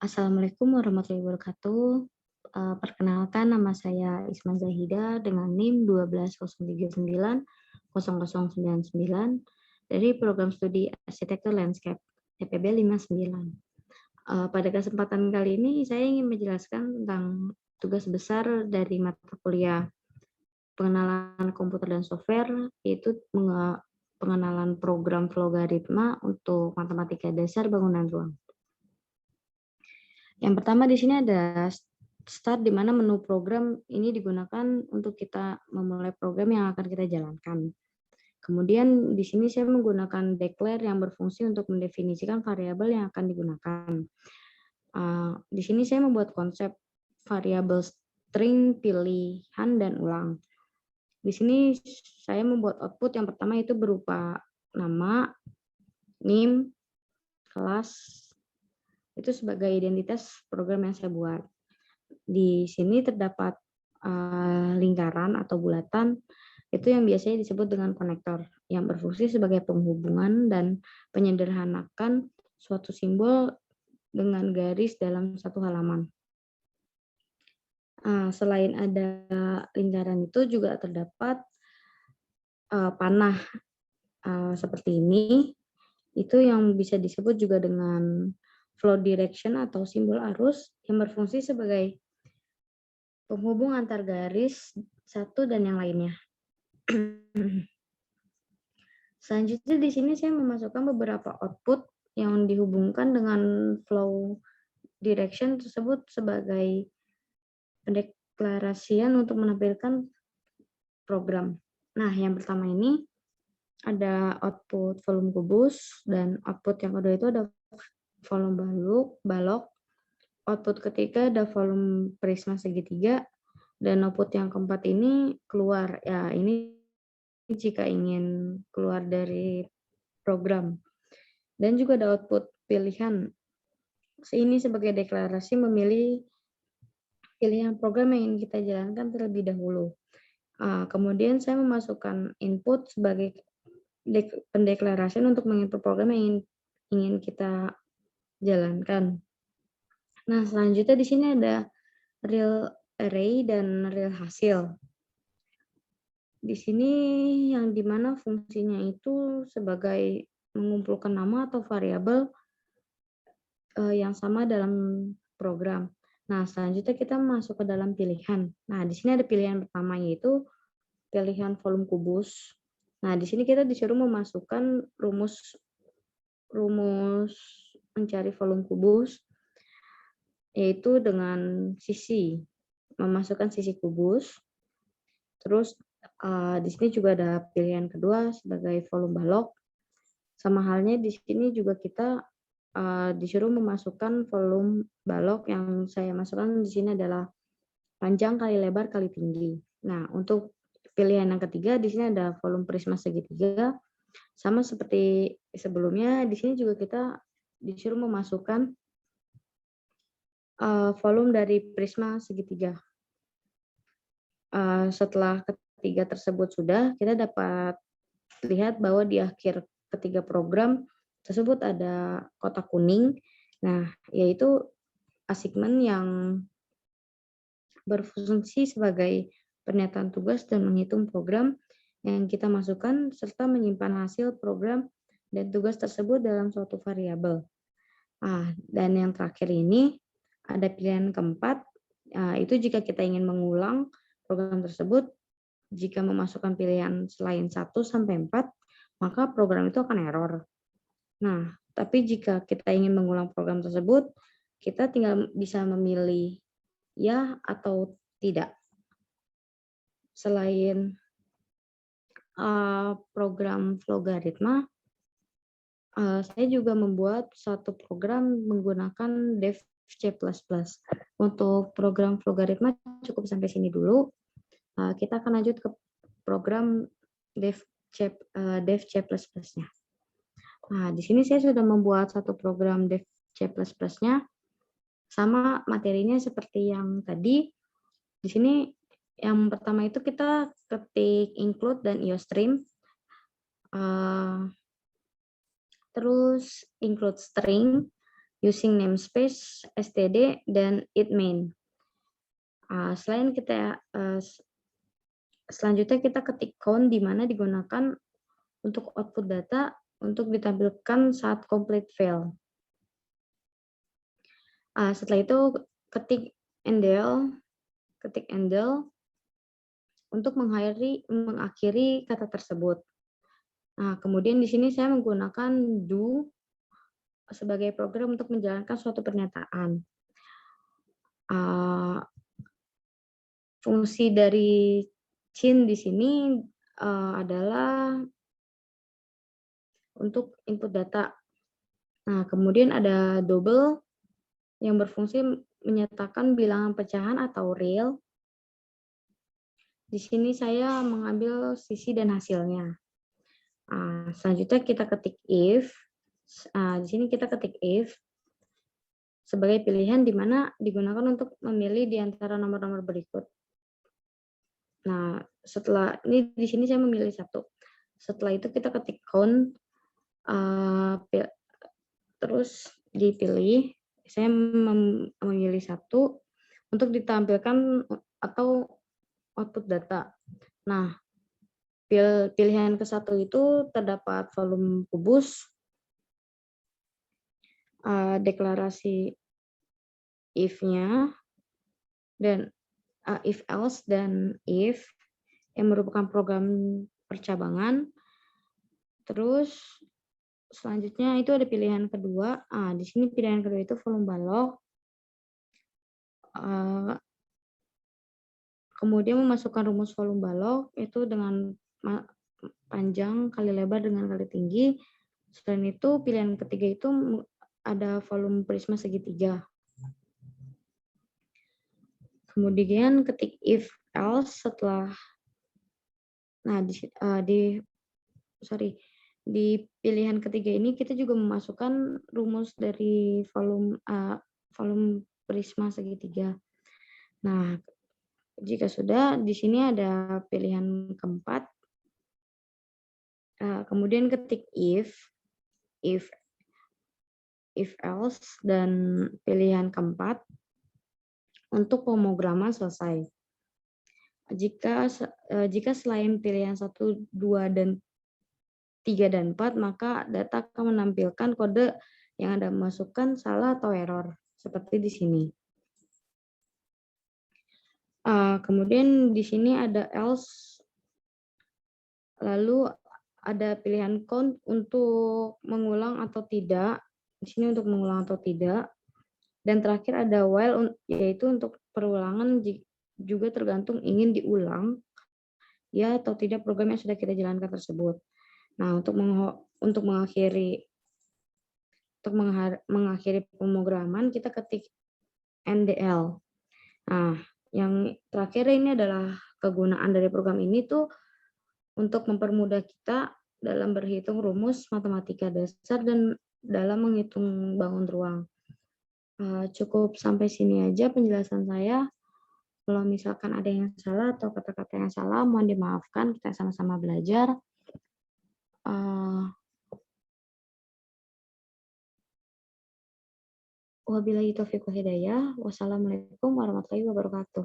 Assalamualaikum warahmatullahi wabarakatuh. Perkenalkan nama saya Isma Zahida dengan NIM 120390099 dari program studi Arsitektur Landscape TPB 59. Pada kesempatan kali ini saya ingin menjelaskan tentang tugas besar dari mata kuliah pengenalan komputer dan software, yaitu pengenalan program logaritma untuk matematika dasar bangunan ruang. Yang pertama di sini ada start, di mana menu program ini digunakan untuk kita memulai program yang akan kita jalankan. Kemudian di sini saya menggunakan declare yang berfungsi untuk mendefinisikan variabel yang akan digunakan. Di sini saya membuat konsep variabel string, pilihan, dan ulang. Di sini saya membuat output yang pertama itu berupa nama, NIM, kelas, itu sebagai identitas program yang saya buat. Di sini terdapat lingkaran atau bulatan, itu yang biasanya disebut dengan konektor, yang berfungsi sebagai penghubungan dan penyederhanakan suatu simbol dengan garis dalam satu halaman. Selain ada lingkaran itu juga terdapat panah seperti ini, itu yang bisa disebut juga dengan flow direction atau simbol arus yang berfungsi sebagai penghubung antar garis satu dan yang lainnya. Selanjutnya di sini saya memasukkan beberapa output yang dihubungkan dengan flow direction tersebut sebagai pendeklarasian untuk menampilkan program. Nah, yang pertama ini ada output volume kubus, dan output yang kedua itu ada volume balok. Output ketiga ada volume prisma segitiga, dan output yang keempat ini keluar. Ya, ini jika ingin keluar dari program. Dan juga ada output pilihan. Ini sebagai deklarasi memilih pilihan program yang ingin kita jalankan terlebih dahulu. Kemudian saya memasukkan input sebagai pendeklarasian untuk menginput program yang ingin kita jalankan. Nah, selanjutnya di sini ada real array dan real hasil. Di sini yang dimana fungsinya itu sebagai mengumpulkan nama atau variabel yang sama dalam program. Nah, selanjutnya kita masuk ke dalam pilihan. Nah, di sini ada pilihan pertama, yaitu pilihan volume kubus. Nah, di sini kita disuruh memasukkan rumus mencari volume kubus, yaitu dengan memasukkan sisi kubus. Terus di sini juga ada pilihan kedua sebagai volume balok. Sama halnya di sini juga kita disuruh memasukkan volume balok, yang saya masukkan di sini adalah panjang kali lebar kali tinggi. Nah, untuk pilihan yang ketiga di sini ada volume prisma segitiga. Sama seperti sebelumnya, di sini juga kita disuruh memasukkan volume dari prisma segitiga. Setelah ketiga tersebut sudah, kita dapat lihat bahwa di akhir ketiga program tersebut ada kotak kuning. Nah, yaitu assignment yang berfungsi sebagai pernyataan tugas dan menghitung program yang kita masukkan, serta menyimpan hasil program dan tugas tersebut dalam suatu variabel. Dan yang terakhir ini ada pilihan keempat, itu jika kita ingin mengulang program tersebut, jika memasukkan pilihan selain 1 sampai 4, maka program itu akan error. Nah, tapi jika kita ingin mengulang program tersebut, kita tinggal bisa memilih ya atau tidak. Selain program logaritma, saya juga membuat satu program menggunakan dev C++. Untuk program logaritma cukup sampai sini dulu. Kita akan lanjut ke program dev C++-nya. Nah, di sini saya sudah membuat satu program dev C++-nya, sama materinya seperti yang tadi. Di sini yang pertama itu kita ketik include dan iostream. Terus include string, using namespace, std, dan it main. Selain kita selanjutnya kita ketik count di mana digunakan untuk output data untuk ditampilkan saat complete fail. Setelah itu ketik endl untuk mengakhiri kata tersebut. Nah, kemudian di sini saya menggunakan do sebagai program untuk menjalankan suatu pernyataan. Fungsi dari chin di sini adalah untuk input data. Nah, kemudian ada double yang berfungsi menyatakan bilangan pecahan atau real. Di sini saya mengambil sisi dan hasilnya. Selanjutnya kita ketik if. Di sini kita ketik if sebagai pilihan di mana digunakan untuk memilih di antara nomor-nomor berikut. Nah, setelah ini di sini saya memilih satu. Setelah itu kita ketik count, terus dipilih. Saya memilih satu untuk ditampilkan atau output data. Nah, pilihan ke satu itu terdapat volume kubus, deklarasi if-nya, dan if else dan if yang merupakan program percabangan. Terus selanjutnya itu ada pilihan kedua. Di sini pilihan kedua itu volume balok. Kemudian memasukkan rumus volume balok itu dengan panjang kali lebar dengan kali tinggi. Selain itu pilihan ketiga itu ada volume prisma segitiga. Kemudian ketik if else setelah di pilihan ketiga ini kita juga memasukkan rumus dari volume prisma segitiga. Nah, jika sudah di sini ada pilihan keempat. Kemudian ketik if else dan pilihan keempat untuk pemrograman selesai. Jika selain pilihan 1, 2, dan 3 dan 4, maka data akan menampilkan kode yang Anda masukkan salah atau error, seperti di sini. Kemudian di sini ada else, lalu ada pilihan count untuk mengulang atau tidak. Di sini untuk mengulang atau tidak. Dan terakhir ada while, yaitu untuk perulangan juga tergantung ingin diulang ya atau tidak program yang sudah kita jalankan tersebut. Nah, untuk mengakhiri pemrograman kita ketik ndl. Nah, yang terakhir ini adalah kegunaan dari program ini tuh untuk mempermudah kita dalam berhitung rumus matematika dasar dan dalam menghitung bangun ruang. Cukup sampai sini aja penjelasan saya. Kalau misalkan ada yang salah atau kata-kata yang salah, mohon dimaafkan. Kita sama-sama belajar. Wabillahi taufiq wal hidayah. Wassalamualaikum warahmatullahi wabarakatuh.